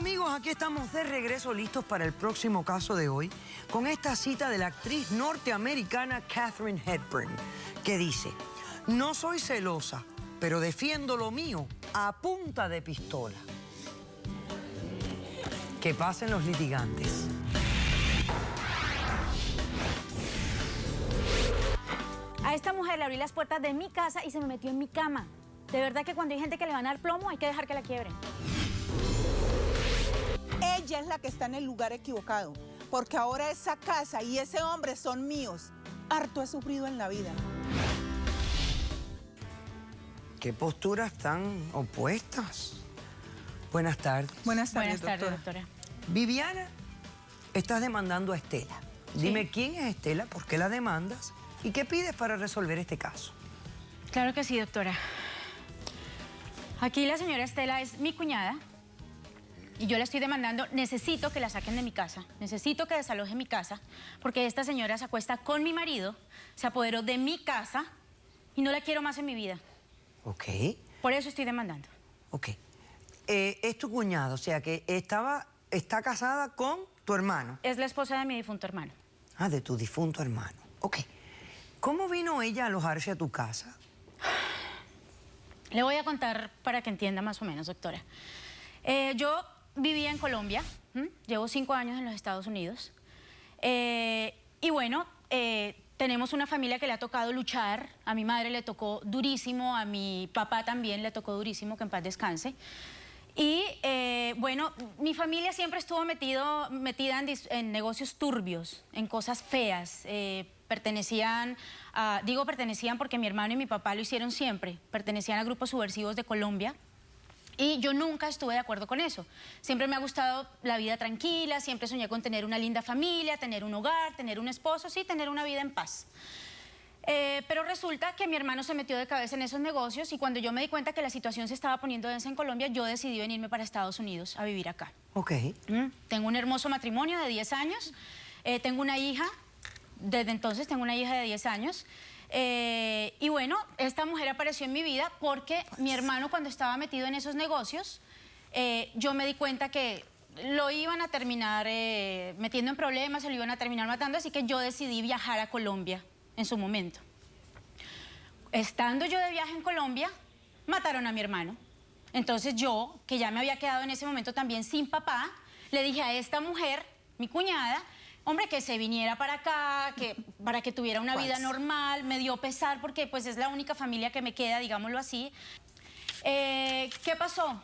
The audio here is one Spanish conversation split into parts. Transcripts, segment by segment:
amigos, aquí estamos de regreso listos para el próximo caso de hoy con esta cita de la actriz norteamericana Katharine Hepburn, que dice: no soy celosa, pero defiendo lo mío a punta de pistola. Que pasen los litigantes. A esta mujer le abrí las puertas de mi casa y se me metió en mi cama. De verdad que cuando hay gente que le van a dar plomo, hay que dejar que la quiebren. Ella es la que está en el lugar equivocado, porque ahora esa casa y ese hombre son míos. Harto he sufrido en la vida. ¿Qué posturas tan opuestas? Buenas tardes. Buenas tardes, doctora. Viviana, estás demandando a Estela. Dime quién es Estela, por qué la demandas y qué pides para resolver este caso. Claro que sí, doctora. Aquí la señora Estela es mi cuñada y yo la estoy demandando. Necesito que la saquen de mi casa, necesito que desaloje mi casa, porque esta señora se acuesta con mi marido, se apoderó de mi casa y no la quiero más en mi vida. Ok. Por eso estoy demandando. Ok. Es tu cuñado, o sea que está casada con tu hermano. Es la esposa de mi difunto hermano. Ah, de tu difunto hermano. Ok. ¿Cómo vino ella a alojarse a tu casa? Le voy a contar para que entienda más o menos, doctora. Yo vivía en Colombia, llevo 5 años en los Estados Unidos. Y bueno, tenemos una familia que le ha tocado luchar. A mi madre le tocó durísimo, a mi papá también le tocó durísimo, que en paz descanse. Y bueno, mi familia siempre estuvo metida en negocios turbios, en cosas feas. Pertenecían porque mi hermano y mi papá lo hicieron siempre. Pertenecían a grupos subversivos de Colombia. Y yo nunca estuve de acuerdo con eso. Siempre me ha gustado la vida tranquila, siempre soñé con tener una linda familia, tener un hogar, tener un esposo, sí, tener una vida en paz. Pero resulta que mi hermano se metió de cabeza en esos negocios y cuando yo me di cuenta que la situación se estaba poniendo densa en Colombia, yo decidí venirme para Estados Unidos a vivir acá. Ok. Tengo un hermoso matrimonio de 10 años, tengo una hija, desde entonces tengo una hija de 10 años. Y bueno, esta mujer apareció en mi vida porque mi hermano, cuando estaba metido en esos negocios, yo me di cuenta que lo iban a terminar metiendo en problemas, se lo iban a terminar matando, así que yo decidí viajar a Colombia en su momento. Estando yo de viaje en Colombia, mataron a mi hermano. Entonces yo, que ya me había quedado en ese momento también sin papá, le dije a esta mujer, mi cuñada, hombre, que se viniera para acá, para que tuviera una vida normal. Me dio pesar porque pues es la única familia que me queda, digámoslo así. ¿Qué pasó?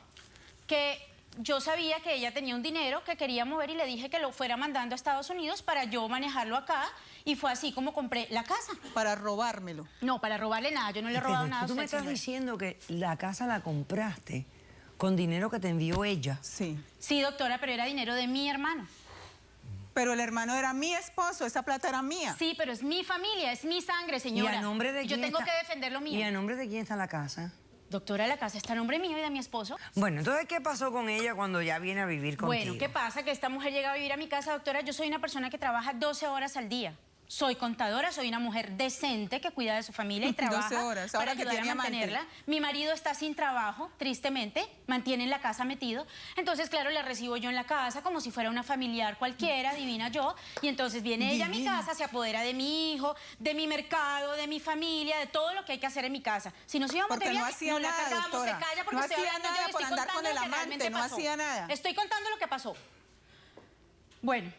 Que yo sabía que ella tenía un dinero que quería mover y le dije que lo fuera mandando a Estados Unidos para yo manejarlo acá. Y fue así como compré la casa. Para robármelo. No, para robarle nada. Yo no le he robado nada a usted, ¿Tú me estás señora. diciendo que la casa la compraste con dinero que te envió ella? Sí. Sí, doctora, pero era dinero de mi hermano. Pero el hermano era mi esposo, esa plata era mía. Sí, pero es mi familia, es mi sangre, señora. ¿Y a nombre de quién Yo tengo está? que defender lo mío. ¿Y a nombre de quién está la casa? Doctora, la casa está a nombre mío y de mi esposo. Bueno, entonces, ¿qué pasó con ella cuando ya viene a vivir contigo? Bueno, ¿qué pasa? Que esta mujer llega a vivir a mi casa, doctora. Yo soy una persona que trabaja 12 horas al día. Soy contadora, soy una mujer decente que cuida de su familia y trabaja 12 horas, ahora para que ayudar a tiene amante. mantenerla. Mi marido está sin trabajo, tristemente, mantiene en la casa metido. Entonces, claro, la recibo yo en la casa como si fuera una familiar cualquiera, divina yo. Y entonces viene ella a mi casa, se apodera de mi hijo, de mi mercado, de mi familia, de todo lo que hay que hacer en mi casa. Si nos íbamos Porque de viaje, no hacía nos la nada, cargamos, doctora. se calla porque No estoy hacía hablando nada yo, por estoy andar contando con el lo que amante, realmente no pasó. hacía nada. Estoy contando lo que pasó. Bueno,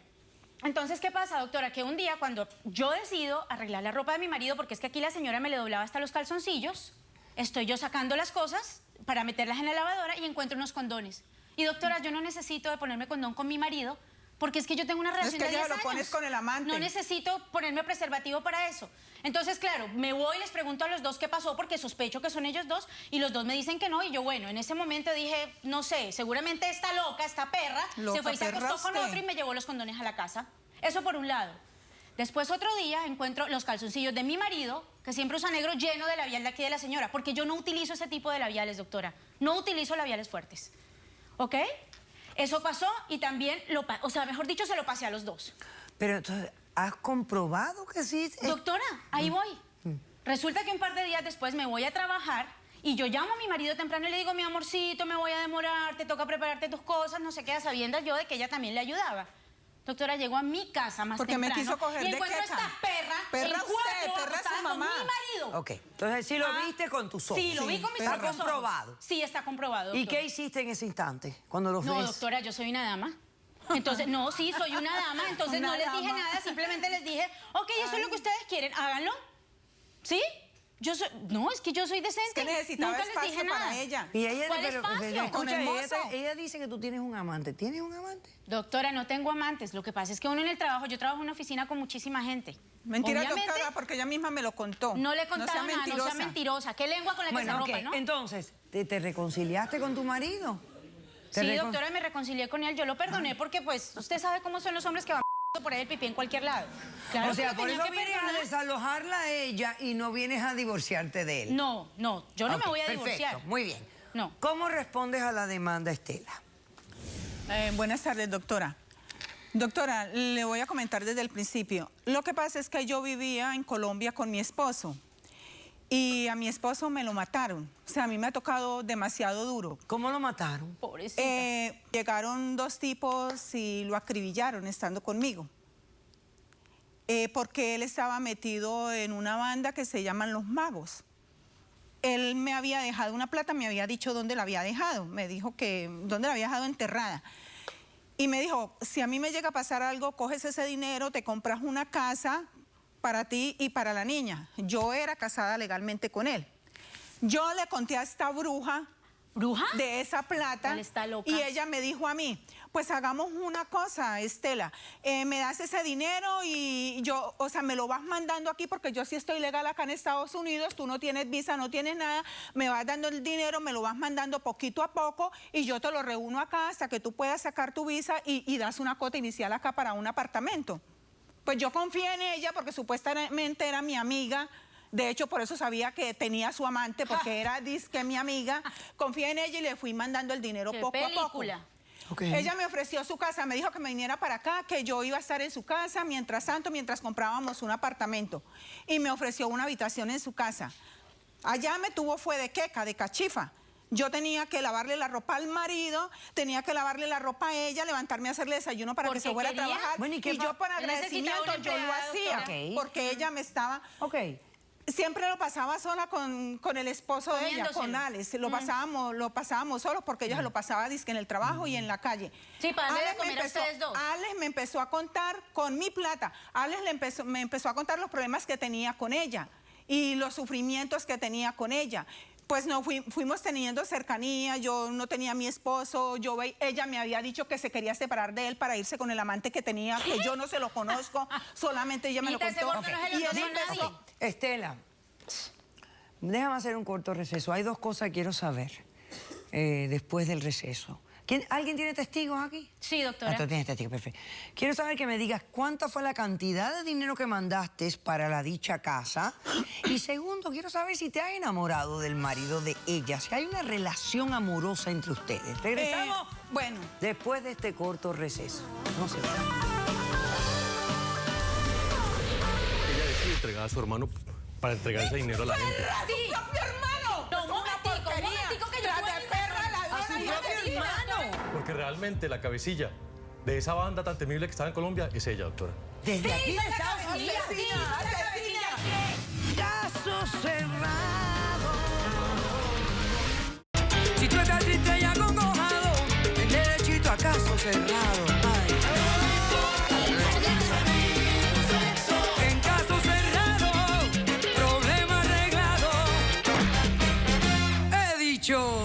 entonces, ¿qué pasa, doctora? Que un día cuando yo decido arreglar la ropa de mi marido, porque es que aquí la señora me le doblaba hasta los calzoncillos, estoy yo sacando las cosas para meterlas en la lavadora y encuentro unos condones. Y doctora, yo no necesito de ponerme condón con mi marido, porque es que yo tengo una relación de 10 años. Es que ya lo pones con el amante. No necesito ponerme preservativo para eso. Entonces, claro, me voy y les pregunto a los dos qué pasó, porque sospecho que son ellos dos, y los dos me dicen que no, y yo, bueno, en ese momento dije, no sé, seguramente esta loca, esta perra, Loca, se fue y se acostó con usted. otro y me llevó los condones a la casa. Eso por un lado. Después otro día encuentro los calzoncillos de mi marido, que siempre usa negro, lleno de labial de aquí de la señora, porque yo no utilizo ese tipo de labiales, doctora. No utilizo labiales fuertes. ¿Ok? Eso pasó y también, o sea, mejor dicho, se lo pasé a los dos. Pero entonces, ¿has comprobado que sí? Doctora, ahí voy. Resulta que un par de días después me voy a trabajar Y yo llamo a mi marido temprano y le digo, mi amorcito, me voy a demorar, te toca prepararte tus cosas, no sé qué, a sabiendas yo de que ella también le ayudaba. Doctora, llegó a mi casa más Porque temprano me quiso coger y de encuentro a queja. esta perra Perra en usted, cuatro, perra acostada su con mamá. mi marido. Ok, entonces sí lo viste con tus ojos. Sí, lo vi con mis Está propios ojos. comprobado. Sí, está comprobado, ¿Y doctora. qué hiciste en ese instante cuando los No, ves? doctora, yo soy una dama. Entonces, no, sí, soy una dama, entonces Una no les dije dama. nada, simplemente les dije, ok, eso es lo que ustedes quieren, háganlo. ¿Sí? Yo soy, no, es que yo soy decente. Es que necesitaba Nunca les dije espacio nada. para ella. Y ella, ¿Cuál pero, espacio? escucha, Con hermoso. ella dice que tú tienes un amante. ¿Tienes un amante? Doctora, no tengo amantes. Lo que pasa es que uno en el trabajo, yo trabajo en una oficina con muchísima gente. Mentira, Obviamente, doctora, porque ella misma me lo contó. no le he contado sea nada, no sea mentirosa. mentirosa. ¿Qué lengua con la que se Bueno, ok, ropa, no? entonces, ¿te reconciliaste con tu marido? Sí, doctora, me reconcilié con él. Yo lo perdoné porque, pues, usted sabe cómo son los hombres que van por ahí el pipí en cualquier lado. Claro O sea, que lo por tenía eso que vienes a perdonar. desalojarla a ella y no vienes a divorciarte de él. No, no, yo no Ok, me voy a perfecto, divorciar. muy bien. No. ¿Cómo respondes a la demanda, Estela? Buenas tardes, doctora. Doctora, le voy a comentar desde el principio. Lo que pasa es que yo vivía en Colombia con mi esposo y a mi esposo me lo mataron. O sea, a mí me ha tocado demasiado duro. ¿Cómo lo mataron? Pobrecita. Llegaron dos tipos y lo acribillaron estando conmigo. Porque él estaba metido en una banda que se llaman Los Magos. Él me había dejado una plata, me había dicho dónde la había dejado. Me dijo que dónde la había dejado enterrada. Y me dijo, si a mí me llega a pasar algo, coges ese dinero, te compras una casa para ti y para la niña. Yo era casada legalmente con él. Yo le conté a esta bruja ¿Bruja? de esa plata Él está loca. y ella me dijo a mí, pues hagamos una cosa, Estela, me das ese dinero y yo, o sea, me lo vas mandando aquí porque yo sí estoy legal acá en Estados Unidos, tú no tienes visa, no tienes nada, me vas dando el dinero, me lo vas mandando poquito a poco y yo te lo reúno acá hasta que tú puedas sacar tu visa y das una cuota inicial acá para un apartamento. Pues yo confié en ella porque supuestamente era mi amiga. De hecho, por eso sabía que tenía su amante, porque era disque mi amiga. Confié en ella y le fui mandando el dinero ¡Qué poco a poco. película! Okay. Ella me ofreció su casa, me dijo que me viniera para acá, que yo iba a estar en su casa, mientras tanto, mientras comprábamos un apartamento. Y me ofreció una habitación en su casa. Allá me tuvo fue de queca, de cachifa. Yo tenía que lavarle la ropa al marido, tenía que lavarle la ropa a ella, levantarme a hacerle desayuno para que Porque se fuera a quería. trabajar. Bueno, ¿y qué yo por Él necesitaba agradecimiento una yo lo empleada, hacía, doctora. Ok. porque ella me estaba... Ok. Siempre lo pasaba sola con el esposo de ella, con Comiéndoselo. Alex. Lo pasábamos solos porque ella se lo pasaba dizque en el trabajo y en la calle. Sí, para darle de Alex me comer a ustedes dos. Alex me empezó a contar con mi plata. Alex me empezó a contar los problemas que tenía con ella y los sufrimientos que tenía con ella. Pues no fuimos teniendo cercanía, yo no tenía a mi esposo, ella me había dicho que se quería separar de él para irse con el amante que tenía, que yo no se lo conozco, solamente ella me lo Mita, ese contó. gordo no se lo Y él contó a empezó... nadie. Estela, déjame hacer un corto receso. Hay dos cosas que quiero saber después del receso. ¿Alguien tiene testigos aquí? Sí, doctora. Tú tienes testigos, perfecto. Quiero saber que me digas cuánta fue la cantidad de dinero que mandaste para la dicha casa. Y segundo, quiero saber si te has enamorado del marido de ella, si hay una relación amorosa entre ustedes. Regresamos bueno. después de este corto receso. No se vayan. Ella decide entregar a su hermano para entregar ese dinero a la gente. Sí. ¡Mi hermano! No, un momentico que yo ¡Tras tuve de mi perra, ladrona a su y propio asesina! Porque realmente la cabecilla de esa banda tan temible que estaba en Colombia es ella, doctora. Desde aquí de Estados Unidos. ¡Asesina! ¡Asesina! Caso cerrado. Si tú estás triste y acongojado, ven derechito a caso cerrado. Ay. En caso cerrado, problema arreglado. He dicho.